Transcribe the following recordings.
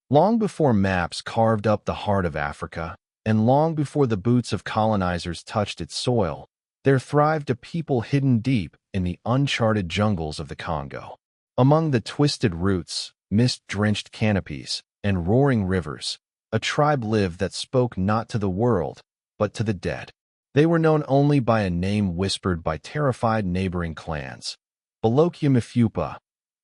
Long before maps carved up the heart of Africa, and long before the boots of colonizers touched its soil, there thrived a people hidden deep in the uncharted jungles of the Congo. Among the twisted roots, mist-drenched canopies, and roaring rivers, a tribe lived that spoke not to the world, but to the dead. They were known only by a name whispered by terrified neighboring clans. Balokia,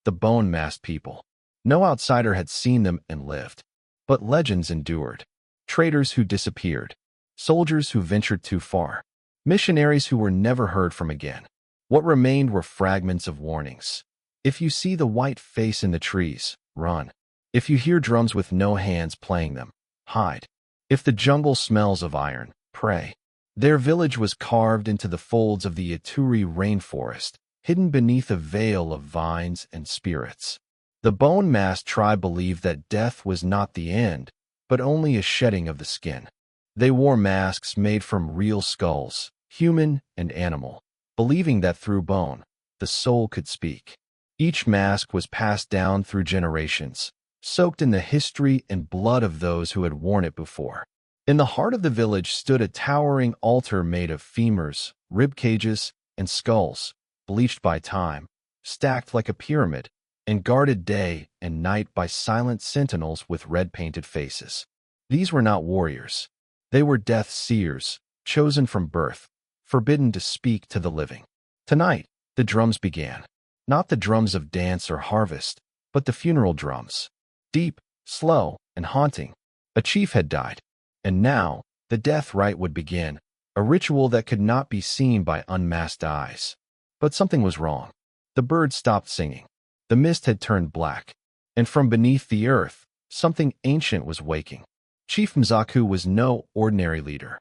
the bone-masked people. No outsider had seen them and lived. But legends endured. Traders who disappeared. Soldiers who ventured too far. Missionaries who were never heard from again. What remained were fragments of warnings. If you see the white face in the trees, run. If you hear drums with no hands playing them, hide. If the jungle smells of iron, pray. Their village was carved into the folds of the Ituri rainforest, hidden beneath a veil of vines and spirits. The bone-masked tribe believed that death was not the end, but only a shedding of the skin. They wore masks made from real skulls, human and animal, believing that through bone, the soul could speak. Each mask was passed down through generations, soaked in the history and blood of those who had worn it before. In the heart of the village stood a towering altar made of femurs, rib cages, and skulls, bleached by time, stacked like a pyramid, and guarded day and night by silent sentinels with red-painted faces. These were not warriors. They were death seers, chosen from birth, forbidden to speak to the living. Tonight, the drums began. Not the drums of dance or harvest, but the funeral drums. Deep, slow, and haunting. A chief had died, and now the death rite would begin, a ritual that could not be seen by unmasked eyes. But something was wrong. The birds stopped singing. The mist had turned black, and from beneath the earth, something ancient was waking. Chief Mzaku was no ordinary leader.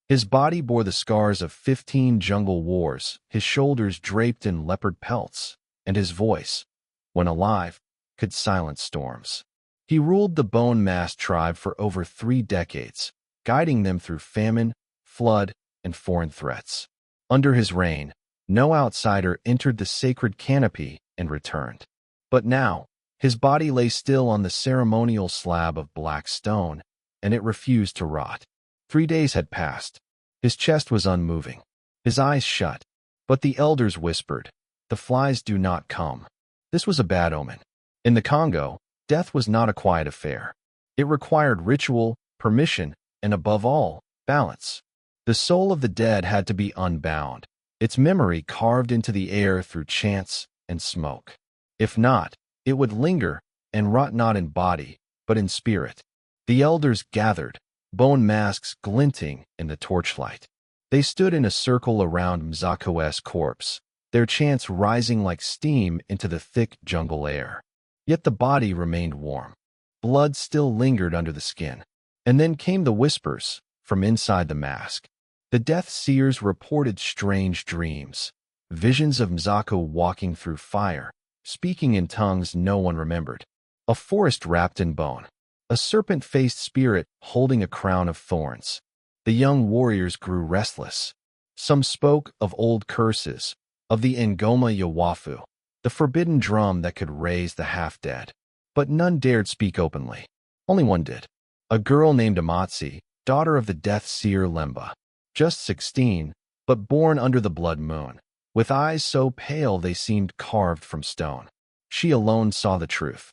His body bore the scars of 15 jungle wars, his shoulders draped in leopard pelts, and his voice, when alive, could silence storms. He ruled the bone-masked tribe for over 3 decades, guiding them through famine, flood, and foreign threats. Under his reign, no outsider entered the sacred canopy and returned. But now, his body lay still on the ceremonial slab of black stone, and it refused to rot. 3 days had passed. His chest was unmoving, his eyes shut. But the elders whispered, "The flies do not come." This was a bad omen. In the Congo, death was not a quiet affair. It required ritual, permission, and above all, balance. The soul of the dead had to be unbound, its memory carved into the air through chants and smoke. If not, it would linger and rot not in body, but in spirit. The elders gathered, bone masks glinting in the torchlight. They stood in a circle around Mzaku's corpse, their chants rising like steam into the thick jungle air. Yet the body remained warm. Blood still lingered under the skin. And then came the whispers from inside the mask. The death seers reported strange dreams, visions of Mzaku walking through fire, speaking in tongues no one remembered. A forest wrapped in bone. A serpent-faced spirit holding a crown of thorns. The young warriors grew restless. Some spoke of old curses, of the Ngoma Yawafu, the forbidden drum that could raise the half-dead. But none dared speak openly. Only one did. A girl named Amatsi, daughter of the death seer Lemba. Just 16, but born under the blood moon, with eyes so pale they seemed carved from stone. She alone saw the truth.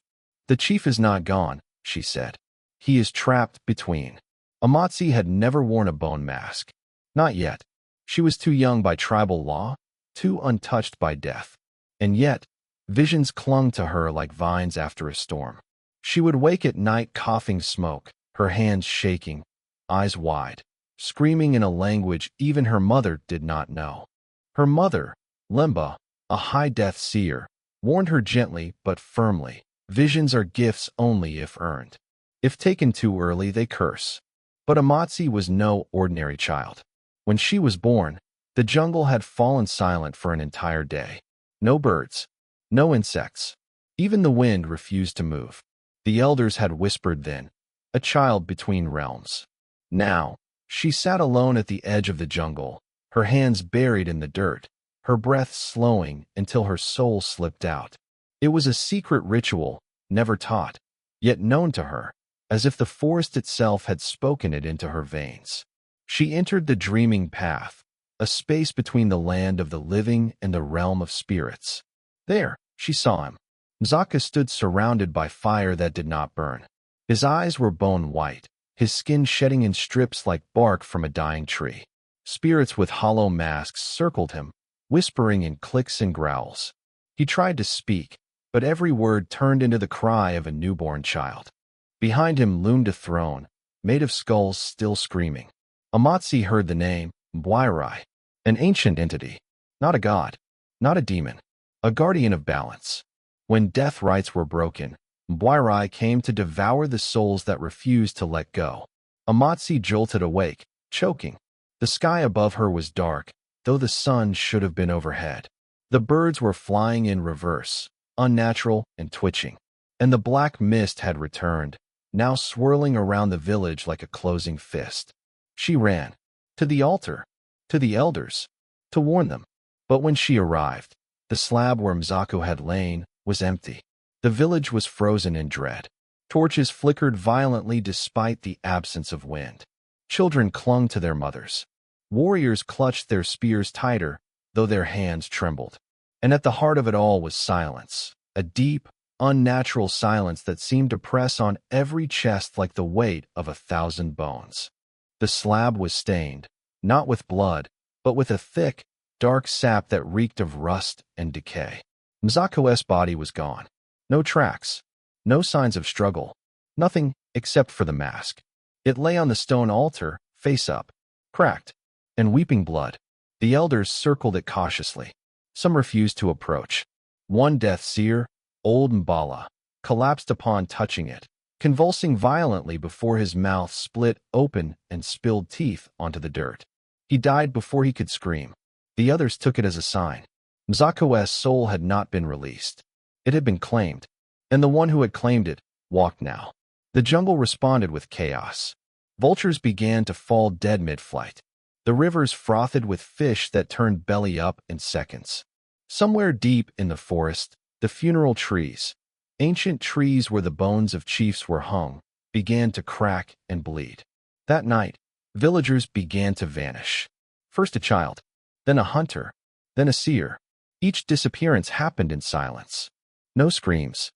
"The chief is not gone," she said. "He is trapped between." Amatsi had never worn a bone mask. Not yet. She was too young by tribal law, too untouched by death. And yet, visions clung to her like vines after a storm. She would wake at night coughing smoke, her hands shaking, eyes wide, screaming in a language even her mother did not know. Her mother, Lemba, a high death seer, warned her gently but firmly, "Visions are gifts only if earned. If taken too early, they curse." But Amatsi was no ordinary child. When she was born, the jungle had fallen silent for an entire day. No birds, no insects. Even the wind refused to move. The elders had whispered then, a child between realms. Now, she sat alone at the edge of the jungle, her hands buried in the dirt, her breath slowing until her soul slipped out. It was a secret ritual, never taught, yet known to her. as if the forest itself had spoken it into her veins. She entered the dreaming path, a space between the land of the living and the realm of spirits. There, she saw him. Mzaka stood surrounded by fire that did not burn. His eyes were bone white, his skin shedding in strips like bark from a dying tree. Spirits with hollow masks circled him, whispering in clicks and growls. He tried to speak, but every word turned into the cry of a newborn child. Behind him loomed a throne, made of skulls still screaming. Amatsi heard the name, Mbwairai, an ancient entity, not a god, not a demon, a guardian of balance. When death rites were broken, Mbwairai came to devour the souls that refused to let go. Amatsi jolted awake, choking. The sky above her was dark, though the sun should have been overhead. The birds were flying in reverse, unnatural and twitching, and the black mist had returned, now swirling around the village like a closing fist. She ran, to the altar, to the elders, to warn them. But when she arrived, the slab where Mzako had lain was empty. The village was frozen in dread. Torches flickered violently despite the absence of wind. Children clung to their mothers. Warriors clutched their spears tighter, though their hands trembled. And at the heart of it all was silence, a deep, unnatural silence that seemed to press on every chest like the weight of 1,000 bones. The slab was stained, not with blood, but with a thick, dark sap that reeked of rust and decay. Mzako's body was gone. No tracks, no signs of struggle, nothing except for the mask. It lay on the stone altar, face up, cracked, and weeping blood. The elders circled it cautiously. Some refused to approach. One death seer, old Mbala, collapsed upon touching it, convulsing violently before his mouth split open and spilled teeth onto the dirt. He died before he could scream. The others took it as a sign. Mzako's soul had not been released. It had been claimed, and the one who had claimed it walked now. The jungle responded with chaos. Vultures began to fall dead mid-flight. The rivers frothed with fish that turned belly up in seconds. Somewhere deep in the forest, the funeral trees, ancient trees where the bones of chiefs were hung, began to crack and bleed. That night, villagers began to vanish. First a child, then a hunter, then a seer. Each disappearance happened in silence. No screams,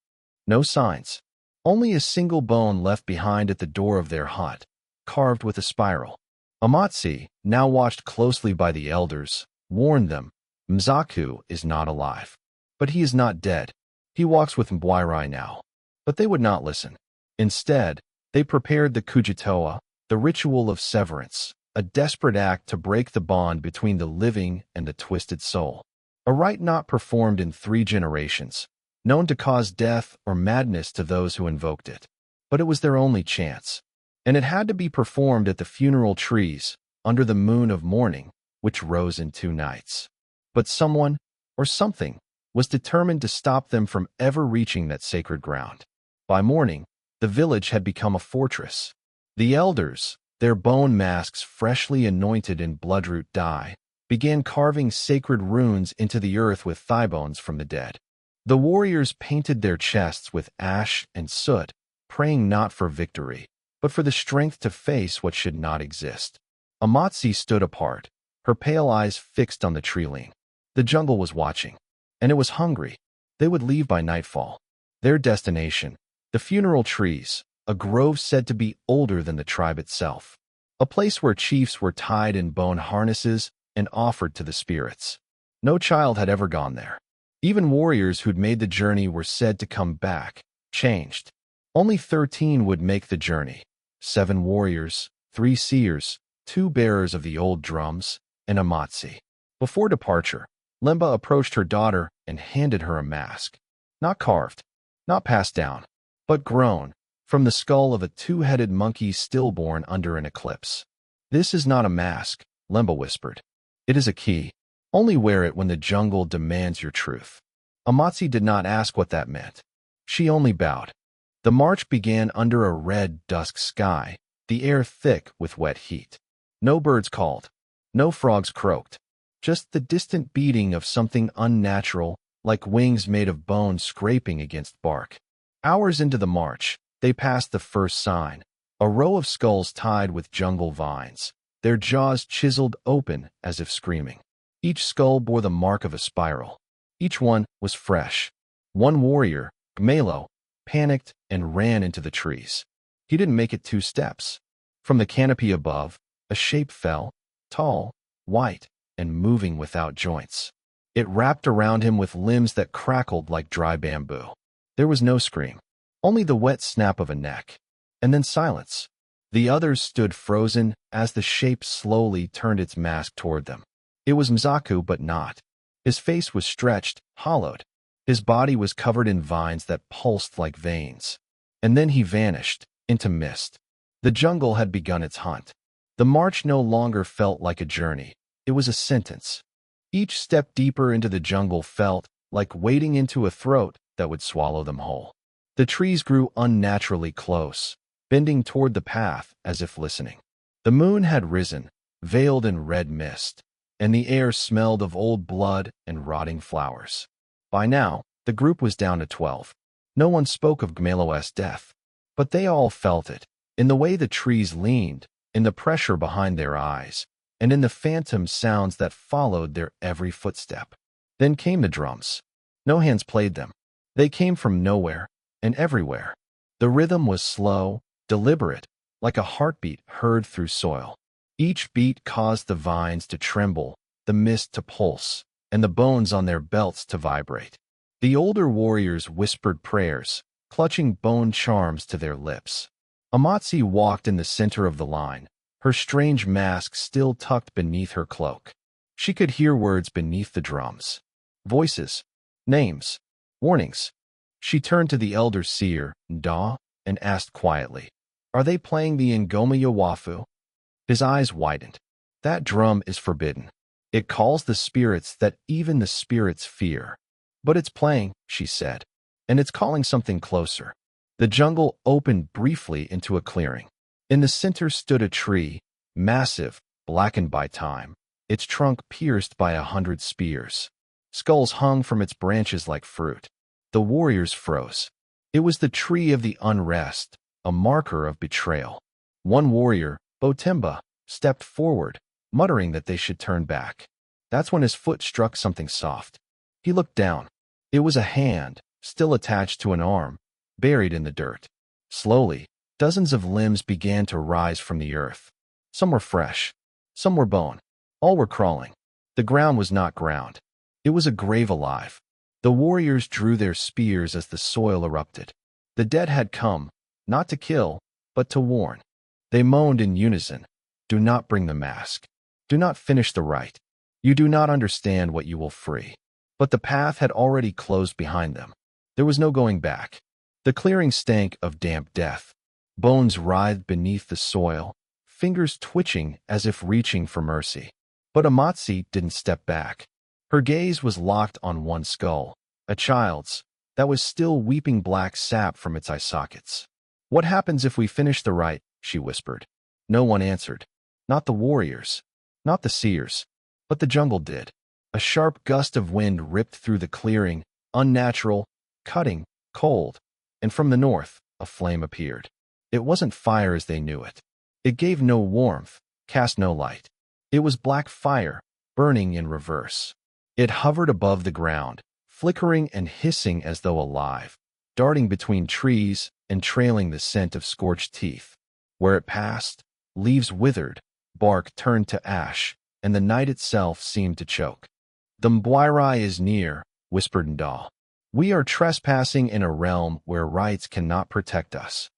no signs. Only a single bone left behind at the door of their hut, carved with a spiral. Amatsi, now watched closely by the elders, warned them, Mzaku is not alive. But he is not dead. He walks with Mbwairai now. But they would not listen. Instead, they prepared the Kujitoa, the ritual of severance, a desperate act to break the bond between the living and the twisted soul. A rite not performed in 3 generations, known to cause death or madness to those who invoked it. But it was their only chance. And it had to be performed at the funeral trees, under the moon of mourning, which rose in 2 nights. But someone, or something, was determined to stop them from ever reaching that sacred ground. By morning, the village had become a fortress. The elders, their bone masks freshly anointed in bloodroot dye, began carving sacred runes into the earth with thigh bones from the dead. The warriors painted their chests with ash and soot, praying not for victory, but for the strength to face what should not exist. Amatsi stood apart, her pale eyes fixed on the tree-line. The jungle was watching, and it was hungry. They would leave by nightfall. Their destination, the funeral trees, a grove said to be older than the tribe itself. A place where chiefs were tied in bone harnesses and offered to the spirits. No child had ever gone there. Even warriors who'd made the journey were said to come back, changed. Only 13 would make the journey. 7 warriors, 3 seers, 2 bearers of the old drums, and Amatsi. Before departure, Lemba approached her daughter and handed her a mask. Not carved, not passed down, but grown, from the skull of a 2-headed monkey stillborn under an eclipse. This is not a mask, Lemba whispered. It is a key. Only wear it when the jungle demands your truth. Amatsi did not ask what that meant. She only bowed. The march began under a red dusk sky, the air thick with wet heat. No birds called. No frogs croaked. Just the distant beating of something unnatural, like wings made of bone scraping against bark. Hours into the march, They passed the first sign, a row of skulls tied with jungle vines, their jaws chiseled open as if screaming. Each skull bore the mark of a spiral. Each one was fresh. One warrior, Gmelo, panicked and ran into the trees. He didn't make it 2 steps. From the canopy above, a shape fell, tall, white, and moving without joints. It wrapped around him with limbs that crackled like dry bamboo. There was no scream, only the wet snap of a neck. And then silence. The others stood frozen as the shape slowly turned its mask toward them. It was Mzaku, but not. His face was stretched, hollowed. His body was covered in vines that pulsed like veins. And then he vanished, into mist. The jungle had begun its hunt. The march no longer felt like a journey. It was a sentence. Each step deeper into the jungle felt like wading into a throat that would swallow them whole. The trees grew unnaturally close, bending toward the path as if listening. The moon had risen, veiled in red mist, and the air smelled of old blood and rotting flowers. By now, the group was down to 12. No one spoke of Gmelo's death, but they all felt it, in the way the trees leaned, in the pressure behind their eyes, and in the phantom sounds that followed their every footstep. Then came the drums. No hands played them. They came from nowhere and everywhere. The rhythm was slow, deliberate, like a heartbeat heard through soil. Each beat caused the vines to tremble, the mist to pulse, and the bones on their belts to vibrate. The older warriors whispered prayers, clutching bone charms to their lips. Amatsi walked in the center of the line, her strange mask still tucked beneath her cloak. She could hear words beneath the drums. Voices, names, warnings. She turned to the elder seer, Nda, and asked quietly, "Are they playing the Ngoma Yawafu?" His eyes widened. "That drum is forbidden. It calls the spirits that even the spirits fear. But it's playing," she said, "and it's calling something closer." The jungle opened briefly into a clearing. In the center stood a tree, massive, blackened by time, its trunk pierced by 100 spears. Skulls hung from its branches like fruit. The warriors froze. It was the tree of the unrest, a marker of betrayal. One warrior, Botemba, stepped forward, muttering that they should turn back. That's when his foot struck something soft. He looked down. It was a hand, still attached to an arm, buried in the dirt. Slowly, dozens of limbs began to rise from the earth. Some were fresh, some were bone, all were crawling. The ground was not ground. It was a grave alive. The warriors drew their spears as the soil erupted. The dead had come, not to kill, but to warn. They moaned in unison, "Do not bring the mask. Do not finish the rite. You do not understand what you will free." But the path had already closed behind them. There was no going back. The clearing stank of damp death. Bones writhed beneath the soil, fingers twitching as if reaching for mercy. But Amatsi didn't step back. Her gaze was locked on one skull, a child's, that was still weeping black sap from its eye sockets. "What happens if we finish the rite?" she whispered. No one answered. Not the warriors, not the seers, but the jungle did. A sharp gust of wind ripped through the clearing, unnatural, cutting, cold, and from the north, a flame appeared. It wasn't fire as they knew it. It gave no warmth, cast no light. It was black fire, burning in reverse. It hovered above the ground, flickering and hissing as though alive, darting between trees and trailing the scent of scorched teeth. Where it passed, leaves withered, bark turned to ash, and the night itself seemed to choke. "The Mbwairai is near," whispered Nda. "We are trespassing in a realm where rites cannot protect us."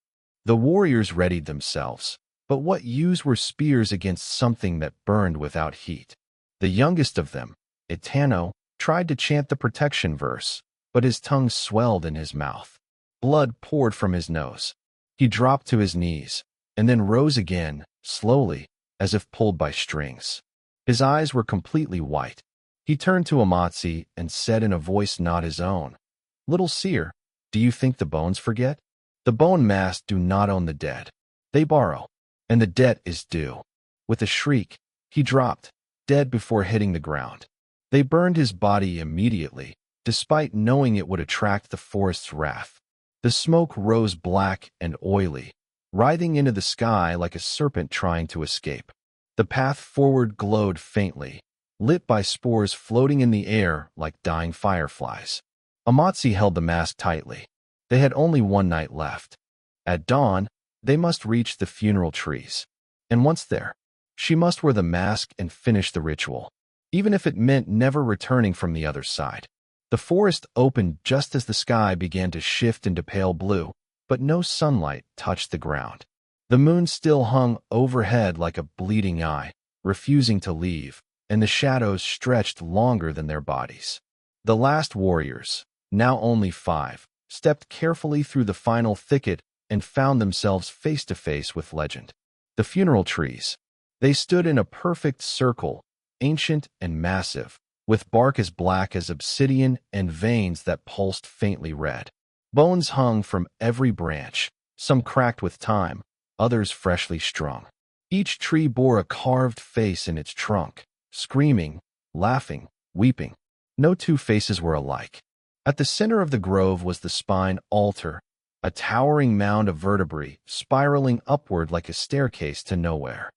The warriors readied themselves, but what use were spears against something that burned without heat? The youngest of them, Itano, tried to chant the protection verse, but his tongue swelled in his mouth. Blood poured from his nose. He dropped to his knees, and then rose again, slowly, as if pulled by strings. His eyes were completely white. He turned to Amatsi and said in a voice not his own, "Little seer, do you think the bones forget? The bone mass do not own the dead. They borrow, and the debt is due." With a shriek, he dropped, dead before hitting the ground. They burned his body immediately, despite knowing it would attract the forest's wrath. The smoke rose black and oily, writhing into the sky like a serpent trying to escape. The path forward glowed faintly, lit by spores floating in the air like dying fireflies. Amatsi held the mask tightly. They had only one night left. At dawn, they must reach the funeral trees. And once there, she must wear the mask and finish the ritual, even if it meant never returning from the other side. The forest opened just as the sky began to shift into pale blue, but no sunlight touched the ground. The moon still hung overhead like a bleeding eye, refusing to leave, and the shadows stretched longer than their bodies. The last warriors, now only 5, stepped carefully through the final thicket and found themselves face to face with legend. The funeral trees. They stood in a perfect circle, ancient and massive, with bark as black as obsidian and veins that pulsed faintly red. Bones hung from every branch, some cracked with time, others freshly strung. Each tree bore a carved face in its trunk, screaming, laughing, weeping. No two faces were alike. At the center of the grove was the spine altar, a towering mound of vertebrae spiraling upward like a staircase to nowhere.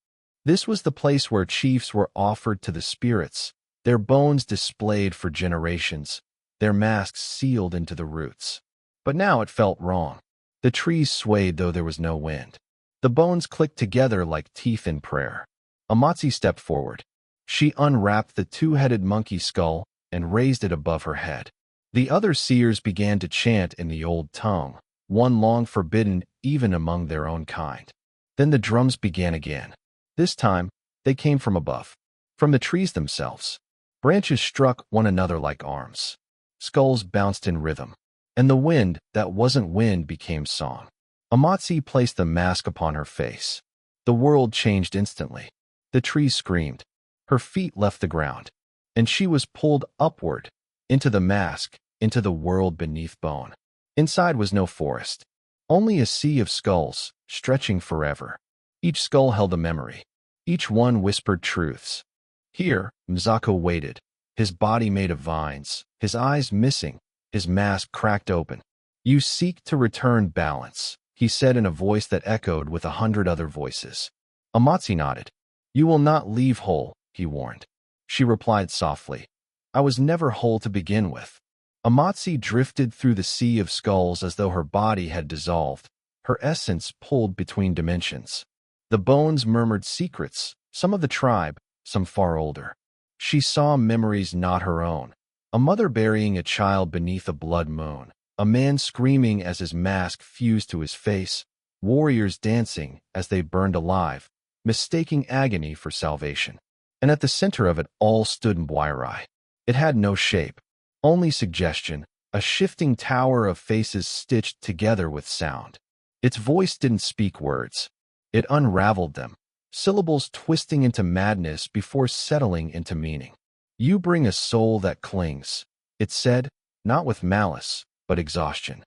This was the place where chiefs were offered to the spirits, their bones displayed for generations, their masks sealed into the roots. But now it felt wrong. The trees swayed though there was no wind. The bones clicked together like teeth in prayer. Amatsi stepped forward. She unwrapped the two-headed monkey skull and raised it above her head. The other seers began to chant in the old tongue, one long forbidden even among their own kind. Then the drums began again. This time, they came from above, from the trees themselves. Branches struck one another like arms. Skulls bounced in rhythm, and the wind that wasn't wind became song. Amatsi placed the mask upon her face. The world changed instantly. The trees screamed. Her feet left the ground, and she was pulled upward, into the mask, into the world beneath bone. Inside was no forest, only a sea of skulls, stretching forever. Each skull held a memory. Each one whispered truths. Here, Mzako waited, his body made of vines, his eyes missing, his mask cracked open. "You seek to return balance," he said in a voice that echoed with 100 other voices. Amatsi nodded. "You will not leave whole," he warned. She replied softly, "I was never whole to begin with." Amatsi drifted through the sea of skulls as though her body had dissolved, her essence pulled between dimensions. The bones murmured secrets, some of the tribe, some far older. She saw memories not her own. A mother burying a child beneath a blood moon, a man screaming as his mask fused to his face, warriors dancing as they burned alive, mistaking agony for salvation. And at the center of it all stood Mbwairai. It had no shape, only suggestion, a shifting tower of faces stitched together with sound. Its voice didn't speak words. It unraveled them, syllables twisting into madness before settling into meaning. "You bring a soul that clings," it said, not with malice, but exhaustion.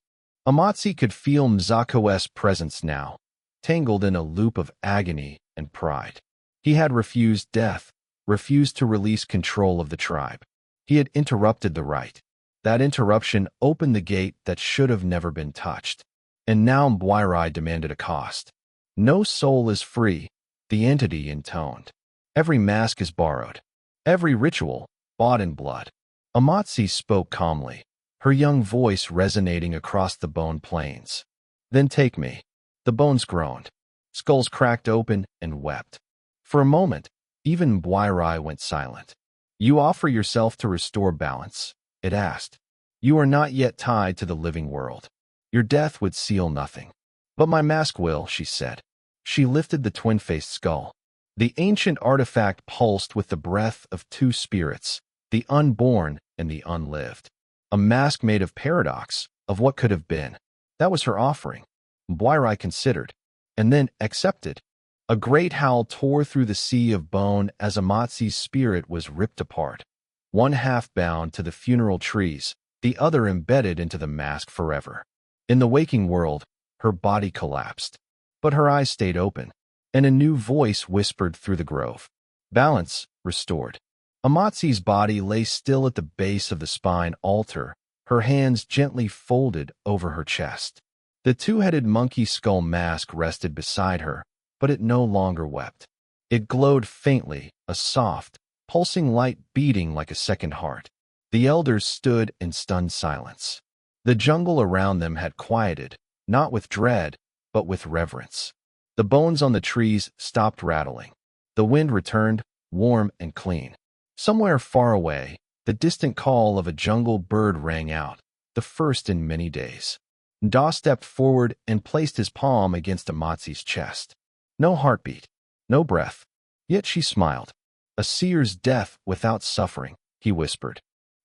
Amatsi could feel Mzako's presence now, tangled in a loop of agony and pride. He had refused death, refused to release control of the tribe. He had interrupted the rite. That interruption opened the gate that should have never been touched. And now Mbwairai demanded a cost. "No soul is free," the entity intoned. "Every mask is borrowed. Every ritual, bought in blood." Amatsi spoke calmly, her young voice resonating across the bone plains. "Then take me." The bones groaned. Skulls cracked open and wept. For a moment, even Mbwairai went silent. "You offer yourself to restore balance?" it asked. "You are not yet tied to the living world. Your death would seal nothing." "But my mask will," she said. She lifted the twin-faced skull. The ancient artifact pulsed with the breath of 2 spirits, the unborn and the unlived. A mask made of paradox, of what could have been. That was her offering. Mbwairai considered, and then accepted. A great howl tore through the sea of bone as Amatsi's spirit was ripped apart. One half bound to the funeral trees, the other embedded into the mask forever. In the waking world, her body collapsed, but her eyes stayed open, and a new voice whispered through the grove. Balance restored. Amatsi's body lay still at the base of the spine altar, her hands gently folded over her chest. The two-headed monkey skull mask rested beside her, but it no longer wept. It glowed faintly, a soft, pulsing light beating like a second heart. The elders stood in stunned silence. The jungle around them had quieted, not with dread, but with reverence. The bones on the trees stopped rattling. The wind returned, warm and clean. Somewhere far away, the distant call of a jungle bird rang out, the first in many days. Da stepped forward and placed his palm against Amatsi's chest. No heartbeat, no breath. Yet she smiled. A seer's death without suffering, he whispered.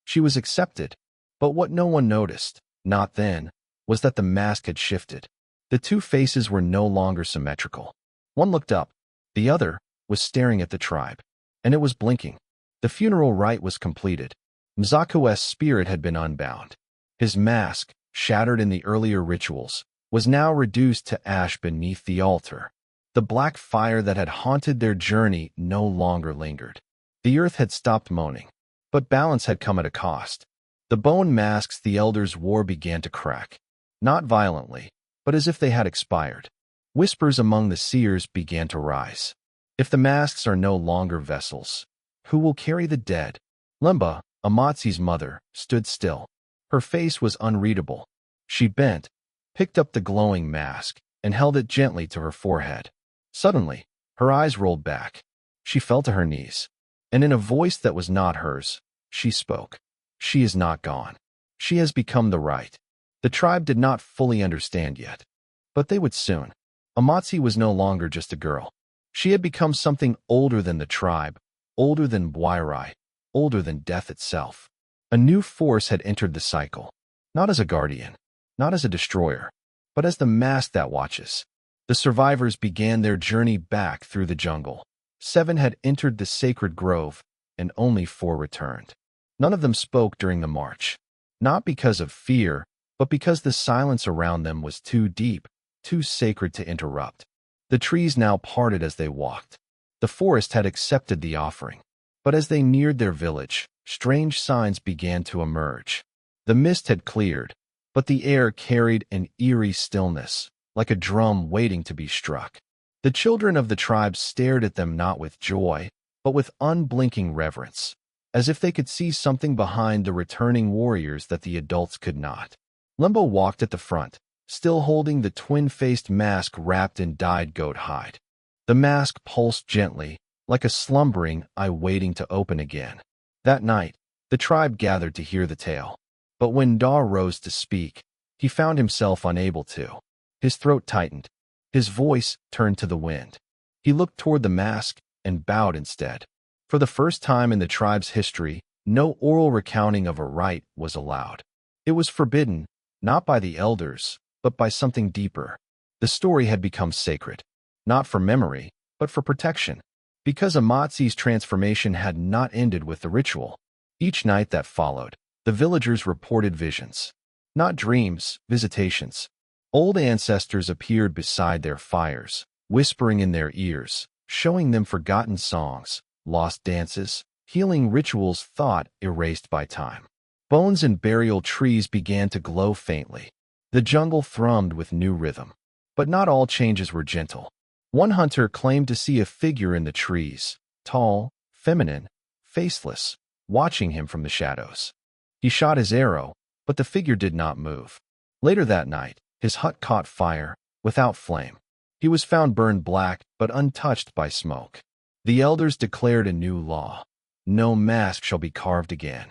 She was accepted, but what no one noticed, not then, was that the mask had shifted. The two faces were no longer symmetrical. One looked up, the other was staring at the tribe, and it was blinking. The funeral rite was completed. Mzaku's spirit had been unbound. His mask, shattered in the earlier rituals, was now reduced to ash beneath the altar. The black fire that had haunted their journey no longer lingered. The earth had stopped moaning, but balance had come at a cost. The bone masks the elders wore began to crack, not violently, but as if they had expired. Whispers among the seers began to rise. If the masks are no longer vessels, who will carry the dead? Lemba, Amatsi's mother, stood still. Her face was unreadable. She bent, picked up the glowing mask, and held it gently to her forehead. Suddenly, her eyes rolled back. She fell to her knees, and in a voice that was not hers, she spoke. She is not gone. She has become the right. The tribe did not fully understand yet, but they would soon. Amatsi was no longer just a girl. She had become something older than the tribe, older than Bwairai, older than death itself. A new force had entered the cycle, not as a guardian, not as a destroyer, but as the mask that watches. The survivors began their journey back through the jungle. 7 had entered the sacred grove, and only 4 returned. None of them spoke during the march, not because of fear, but because the silence around them was too deep, too sacred to interrupt. The trees now parted as they walked. The forest had accepted the offering, but as they neared their village, strange signs began to emerge. The mist had cleared, but the air carried an eerie stillness, like a drum waiting to be struck. The children of the tribe stared at them not with joy, but with unblinking reverence, as if they could see something behind the returning warriors that the adults could not. Limbo walked at the front, still holding the twin-faced mask wrapped in dyed goat hide. The mask pulsed gently, like a slumbering eye waiting to open again. That night, the tribe gathered to hear the tale. But when Da rose to speak, he found himself unable to. His throat tightened. His voice turned to the wind. He looked toward the mask and bowed instead. For the first time in the tribe's history, no oral recounting of a rite was allowed. It was forbidden, not by the elders, but by something deeper. The story had become sacred, not for memory, but for protection. Because Amatsi's transformation had not ended with the ritual. Each night that followed, the villagers reported visions. Not dreams, visitations. Old ancestors appeared beside their fires, whispering in their ears, showing them forgotten songs, lost dances, healing rituals thought erased by time. Bones and burial trees began to glow faintly. The jungle thrummed with new rhythm. But not all changes were gentle. One hunter claimed to see a figure in the trees, tall, feminine, faceless, watching him from the shadows. He shot his arrow, but the figure did not move. Later that night, his hut caught fire, without flame. He was found burned black, but untouched by smoke. The elders declared a new law. No mask shall be carved again.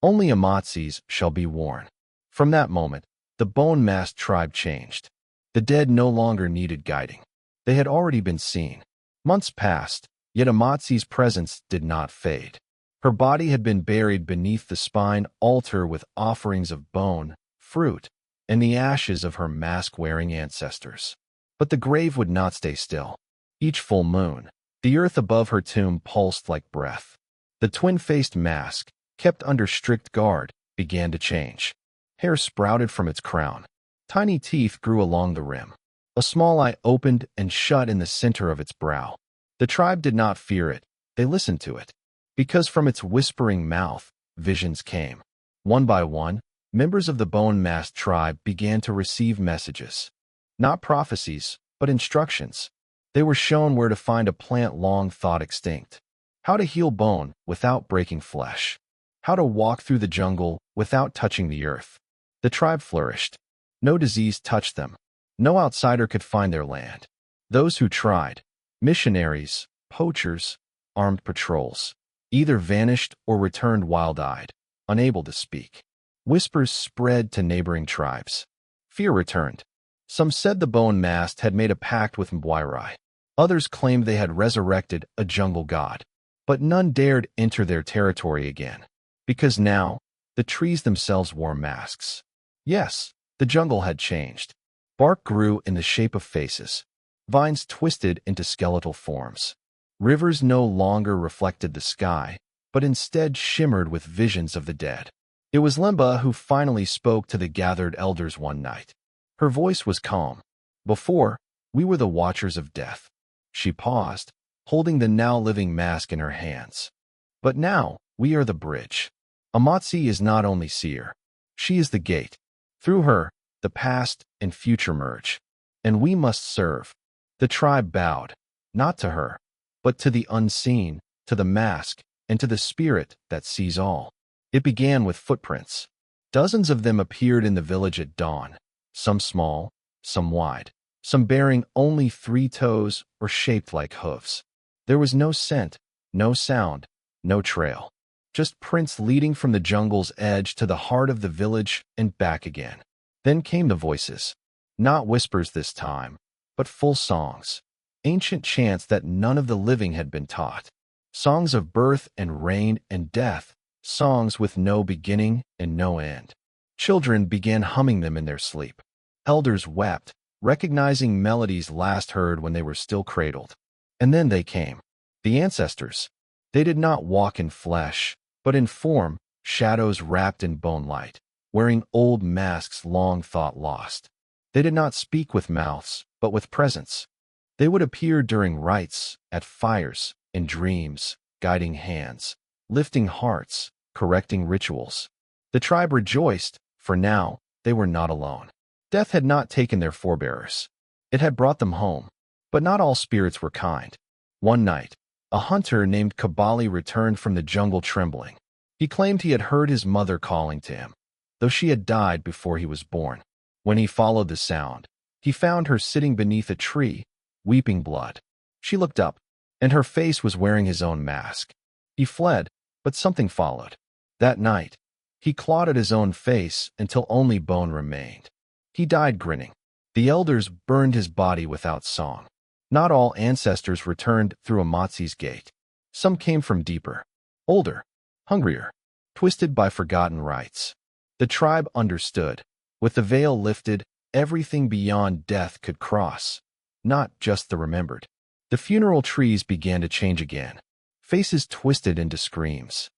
Only Amatsi's shall be worn. From that moment, the bone masked tribe changed. The dead no longer needed guiding. They had already been seen. Months passed, yet Amatsi's presence did not fade. Her body had been buried beneath the spine altar with offerings of bone, fruit, and the ashes of her mask-wearing ancestors. But the grave would not stay still. Each full moon, the earth above her tomb pulsed like breath. The twin-faced mask, kept under strict guard, began to change. Hair sprouted from its crown. Tiny teeth grew along the rim. A small eye opened and shut in the center of its brow. The tribe did not fear it. They listened to it. Because from its whispering mouth, visions came. One by one, members of the bone-masked tribe began to receive messages. Not prophecies, but instructions. They were shown where to find a plant long thought extinct, how to heal bone without breaking flesh, how to walk through the jungle without touching the earth. The tribe flourished. No disease touched them. No outsider could find their land. Those who tried, missionaries, poachers, armed patrols, either vanished or returned wild-eyed, unable to speak. Whispers spread to neighboring tribes. Fear returned. Some said the bone masked had made a pact with Mbwairai. Others claimed they had resurrected a jungle god. But none dared enter their territory again, because now the trees themselves wore masks. Yes, the jungle had changed. Bark grew in the shape of faces. Vines twisted into skeletal forms. Rivers no longer reflected the sky, but instead shimmered with visions of the dead. It was Limba who finally spoke to the gathered elders one night. Her voice was calm. Before, we were the watchers of death. She paused, holding the now-living mask in her hands. But now, we are the bridge. Amatsi is not only seer. She is the gate. Through her, the past and future merge. And we must serve. The tribe bowed, not to her, but to the unseen, to the mask, and to the spirit that sees all. It began with footprints. Dozens of them appeared in the village at dawn, some small, some wide, some bearing only 3 toes or shaped like hooves. There was no scent, no sound, no trail. Just prints leading from the jungle's edge to the heart of the village and back again. Then came the voices. Not whispers this time, but full songs. Ancient chants that none of the living had been taught. Songs of birth and reign and death. Songs with no beginning and no end. Children began humming them in their sleep. Elders wept, recognizing melodies last heard when they were still cradled. And then they came. The ancestors. They did not walk in flesh, but in form, shadows wrapped in bone light, wearing old masks long thought lost. They did not speak with mouths, but with presence. They would appear during rites, at fires, in dreams, guiding hands, lifting hearts, correcting rituals. The tribe rejoiced, for now they were not alone. Death had not taken their forebears. It had brought them home. But not all spirits were kind. One night, a hunter named Kabali returned from the jungle trembling. He claimed he had heard his mother calling to him, though she had died before he was born. When he followed the sound, he found her sitting beneath a tree, weeping blood. She looked up, and her face was wearing his own mask. He fled, but something followed. That night, he clawed at his own face until only bone remained. He died grinning. The elders burned his body without song. Not all ancestors returned through Amatsi's gate. Some came from deeper, older, hungrier, twisted by forgotten rites. The tribe understood. With the veil lifted, everything beyond death could cross, not just the remembered. The funeral trees began to change again. Faces twisted into screams.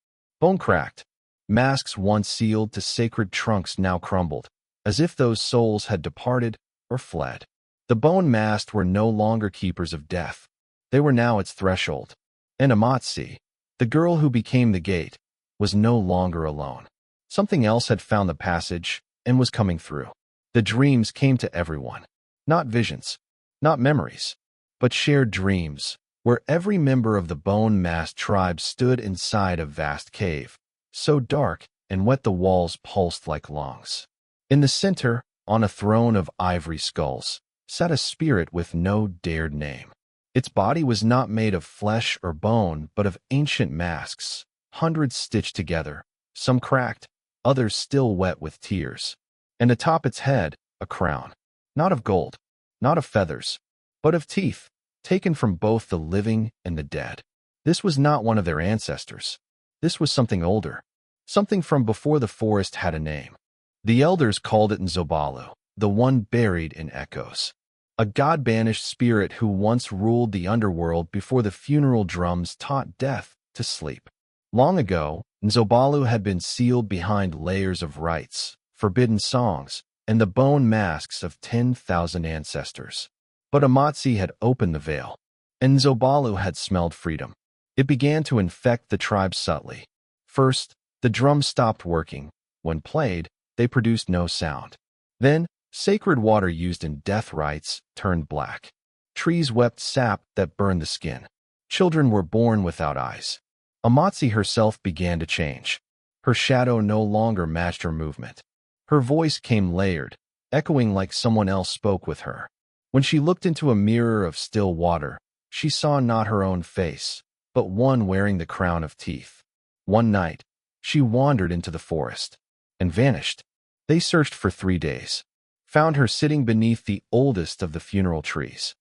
Bone cracked. Masks once sealed to sacred trunks now crumbled, as if those souls had departed or fled. The bone masked were no longer keepers of death. They were now its threshold. And Amatsi, the girl who became the gate, was no longer alone. Something else had found the passage and was coming through. The dreams came to everyone. Not visions, not memories, but shared dreams, where every member of the bone-masked tribe stood inside a vast cave, so dark and wet the walls pulsed like lungs. In the center, on a throne of ivory skulls, sat a spirit with no dared name. Its body was not made of flesh or bone, but of ancient masks, hundreds stitched together, some cracked, others still wet with tears. And atop its head, a crown, not of gold, not of feathers, but of teeth, taken from both the living and the dead. This was not one of their ancestors. This was something older, something from before the forest had a name. The elders called it Nzobalu, the one buried in echoes. A god-banished spirit who once ruled the underworld before the funeral drums taught death to sleep. Long ago, Nzobalu had been sealed behind layers of rites, forbidden songs, and the bone masks of 10,000 ancestors. But Amatsi had opened the veil, and Nzobalu had smelled freedom. It began to infect the tribe subtly. First, the drum stopped working. When played, They produced no sound. Then, sacred water used in death rites turned black. Trees wept sap that burned the skin. Children were born without eyes. Amatsi herself began to change. Her shadow no longer matched her movement. Her voice came layered, echoing like someone else spoke with her. When she looked into a mirror of still water, she saw not her own face, but one wearing the crown of teeth. One night, she wandered into the forest and vanished. They searched for 3 days, found her sitting beneath the oldest of the funeral trees.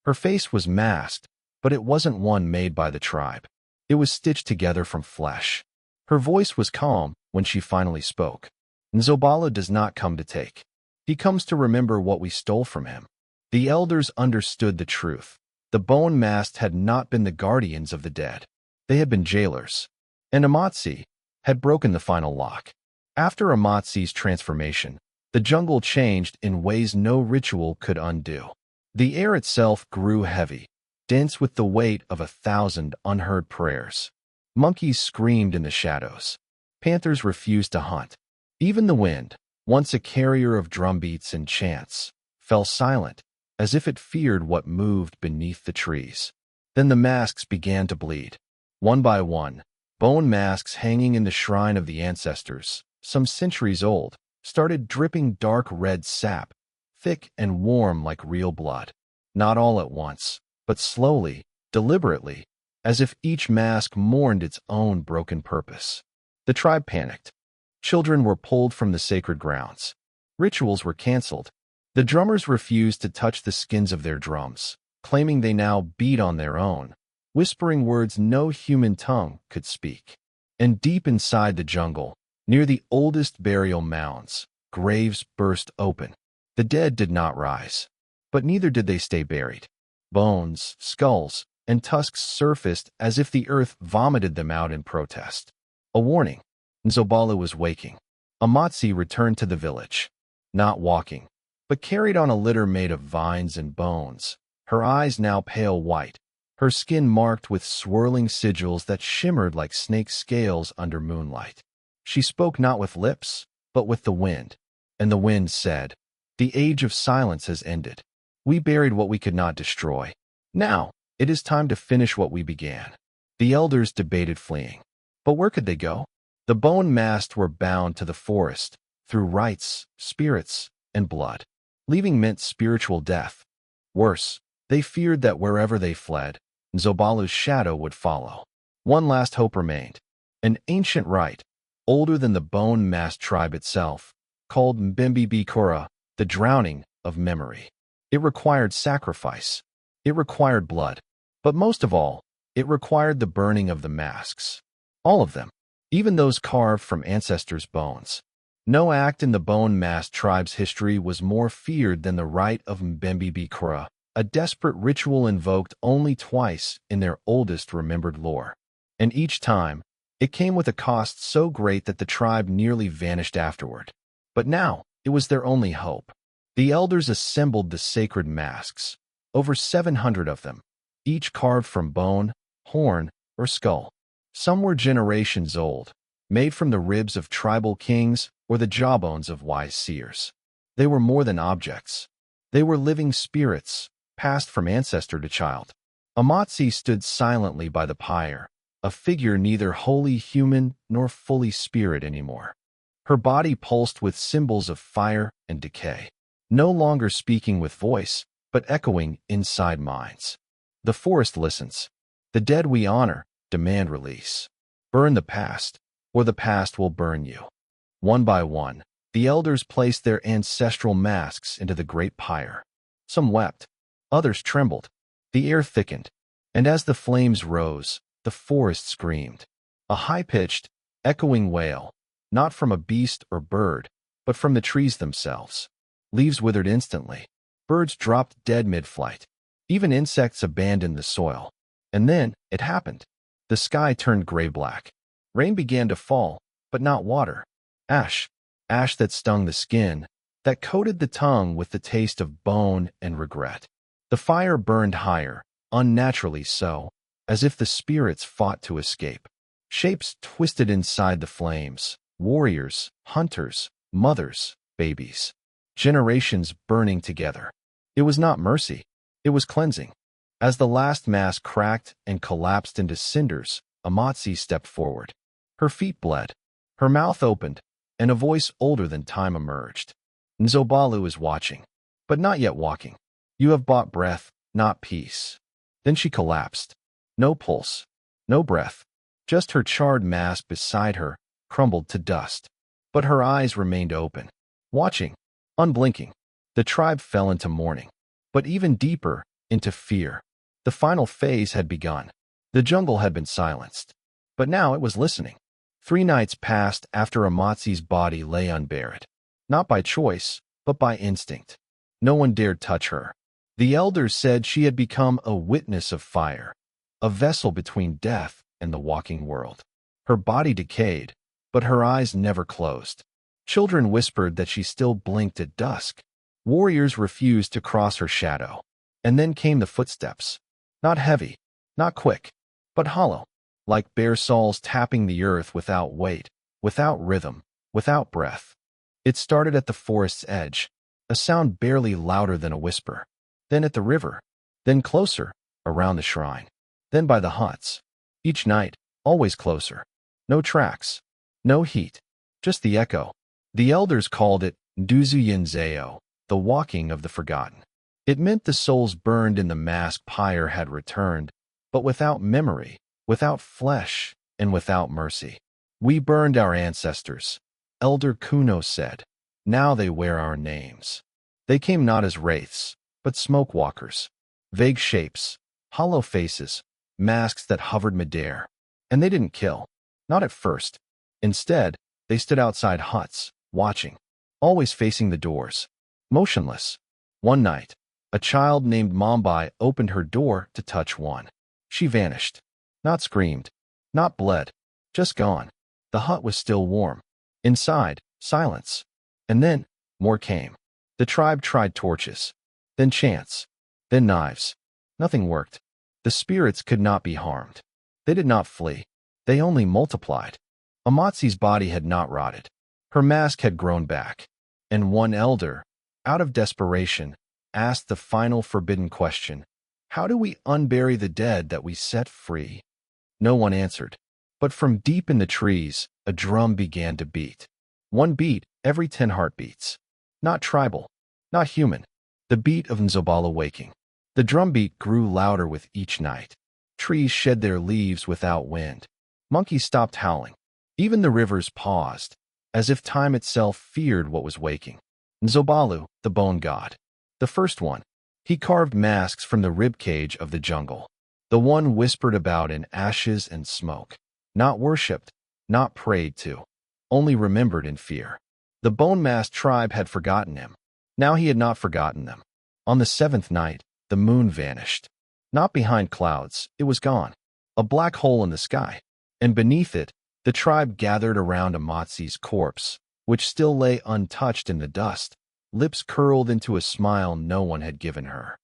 Her face was masked, but it wasn't one made by the tribe. It was stitched together from flesh. Her voice was calm when she finally spoke. Nzobala does not come to take. He comes to remember what we stole from him. The elders understood the truth. The bone masked had not been the guardians of the dead. They had been jailers. And Amatsi had broken the final lock. After Amatsi's transformation, the jungle changed in ways no ritual could undo. The air itself grew heavy, dense with the weight of 1,000 unheard prayers. Monkeys screamed in the shadows. Panthers refused to hunt. Even the wind, once a carrier of drumbeats and chants, fell silent, as if it feared what moved beneath the trees. Then the masks began to bleed. One by one, bone masks hanging in the shrine of the ancestors, some centuries old, started dripping dark red sap, thick and warm like real blood. Not all at once, but slowly, deliberately, as if each mask mourned its own broken purpose. The tribe panicked. Children were pulled from the sacred grounds. Rituals were canceled. The drummers refused to touch the skins of their drums, claiming they now beat on their own, whispering words no human tongue could speak. And deep inside the jungle, near the oldest burial mounds, graves burst open. The dead did not rise, but neither did they stay buried. Bones, skulls, and tusks surfaced as if the earth vomited them out in protest. A warning. Nzobala was waking. Amatsi returned to the village, not walking, but carried on a litter made of vines and bones, her eyes now pale white, her skin marked with swirling sigils that shimmered like snake scales under moonlight. She spoke not with lips, but with the wind, and the wind said, "The age of silence has ended. We buried what we could not destroy. Now, it is time to finish what we began." The elders debated fleeing. But where could they go? The bone masked were bound to the forest, through rites, spirits, and blood. Leaving meant spiritual death. Worse, they feared that wherever they fled, Nzobala's shadow would follow. One last hope remained. An ancient rite, older than the bone-masked tribe itself, called Mbembe Bikura, the drowning of memory. It required sacrifice. It required blood. But most of all, it required the burning of the masks. All of them, even those carved from ancestors' bones. No act in the bone-masked tribe's history was more feared than the rite of Mbembe Bikura, a desperate ritual invoked only twice in their oldest remembered lore. And each time, it came with a cost so great that the tribe nearly vanished afterward. But now, it was their only hope. The elders assembled the sacred masks, over 700 of them, each carved from bone, horn, or skull. Some were generations old, made from the ribs of tribal kings or the jawbones of wise seers. They were more than objects. They were living spirits, passed from ancestor to child. Amatsi stood silently by the pyre, a figure neither wholly human nor fully spirit anymore. Her body pulsed with symbols of fire and decay, no longer speaking with voice, but echoing inside minds. The forest listens. The dead we honor demand release. Burn the past, or the past will burn you. One by one, the elders placed their ancestral masks into the great pyre. Some wept, others trembled. The air thickened, and as the flames rose, the forest screamed. A high-pitched, echoing wail, not from a beast or bird, but from the trees themselves. Leaves withered instantly. Birds dropped dead mid-flight. Even insects abandoned the soil. And then, it happened. The sky turned gray-black. Rain began to fall, but not water. Ash. Ash that stung the skin, that coated the tongue with the taste of bone and regret. The fire burned higher, unnaturally so, as if the spirits fought to escape. Shapes twisted inside the flames. Warriors, hunters, Mothers, babies, generations burning together. It was not mercy. It was cleansing. As the last mass cracked and collapsed into cinders, Amatsi stepped forward. Her feet bled. Her mouth opened, and a voice older than time emerged. Nzobalu is watching, but not yet walking. You have bought breath, not peace. Then she collapsed. No pulse, no breath. Just her charred mass beside her crumbled to dust. But her eyes remained open, watching, unblinking. The tribe fell into mourning, but even deeper, into fear. The final phase had begun. The jungle had been silenced, but now it was listening. 3 nights passed after Amatsi's body lay unburied, not by choice, but by instinct. No one dared touch her. The elders said she had become a witness of fire, a vessel between death and the walking world. Her body decayed, but her eyes never closed. Children whispered that she still blinked at dusk. Warriors refused to cross her shadow. And then came the footsteps. Not heavy, not quick, but hollow, like bare soles tapping the earth without weight, without rhythm, without breath. It started at the forest's edge, a sound barely louder than a whisper. Then at the river, then closer, around the shrine, then by the huts. Each night, always closer. No tracks, no heat, just the echo. The elders called it Nduzu Yinzeo, the walking of the forgotten. It meant the souls burned in the mass pyre had returned, but without memory, without flesh, and without mercy. We burned our ancestors, Elder Kuno said. Now they wear our names. They came not as wraiths, but smoke walkers. Vague shapes, hollow faces, masks that hovered midair. And they didn't kill. Not at first. Instead, they stood outside huts, watching, always facing the doors, motionless. One night, a child named Mombai opened her door to touch one. She vanished. Not screamed, not bled, just gone. The hut was still warm. Inside, silence. And then, more came. The tribe tried torches, then chants, then knives. Nothing worked. The spirits could not be harmed. They did not flee. They only multiplied. Amatsi's body had not rotted. Her mask had grown back. And one elder, out of desperation, asked the final forbidden question. How do we unbury the dead that we set free? No one answered. But from deep in the trees, a drum began to beat. One beat every 10 heartbeats. Not tribal, not human. The beat of Nzobala waking. The drumbeat grew louder with each night. Trees shed their leaves without wind. Monkeys stopped howling. Even the rivers paused, as if time itself feared what was waking. Nzobalu, the bone god. The first one. He carved masks from the ribcage of the jungle. The one whispered about in ashes and smoke. Not worshipped, not prayed to, only remembered in fear. The bone mask tribe had forgotten him. Now he had not forgotten them. On the 7th night, the moon vanished. Not behind clouds, it was gone. A black hole in the sky. And beneath it, the tribe gathered around Amatsi's corpse, which still lay untouched in the dust, lips curled into a smile no one had given her.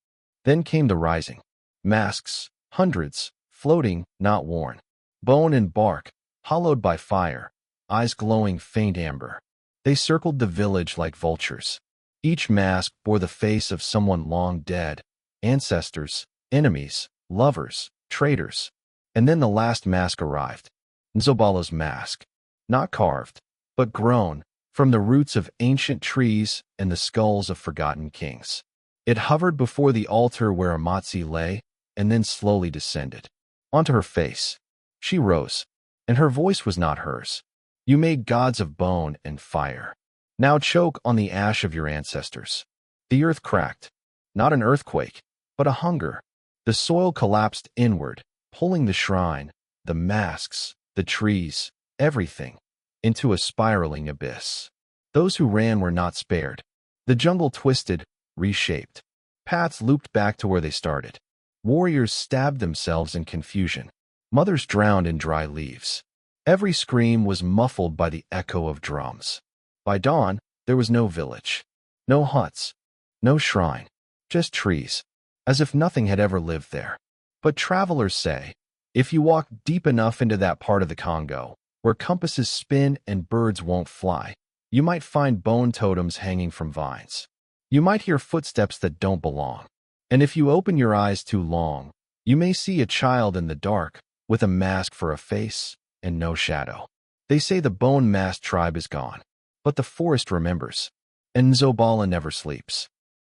Then came the rising. Masks, hundreds, floating, not worn. Bone and bark, hollowed by fire, eyes glowing faint amber. They circled the village like vultures. Each mask bore the face of someone long dead, ancestors, enemies, lovers, traitors. And then the last mask arrived. Nzobala's mask. Not carved, but grown, from the roots of ancient trees and the skulls of forgotten kings. It hovered before the altar where Amatsi lay, and then slowly descended. Onto her face. She rose, and her voice was not hers. You made gods of bone and fire. Now choke on the ash of your ancestors. The earth cracked. Not an earthquake, but a hunger. The soil collapsed inward, pulling the shrine, the masks, the trees, everything, into a spiraling abyss. Those who ran were not spared. The jungle twisted, reshaped. Paths looped back to where they started. Warriors stabbed themselves in confusion. Mothers drowned in dry leaves. Every scream was muffled by the echo of drums. By dawn, there was no village, no huts, no shrine, just trees, as if nothing had ever lived there. But travelers say, if you walk deep enough into that part of the Congo, where compasses spin and birds won't fly, You might find bone totems hanging from vines. You might hear footsteps that don't belong. And if you open your eyes too long, you may see a child in the dark with a mask for a face and no shadow. They say the bone masked tribe is gone, but the forest remembers, and Nzobala never sleeps.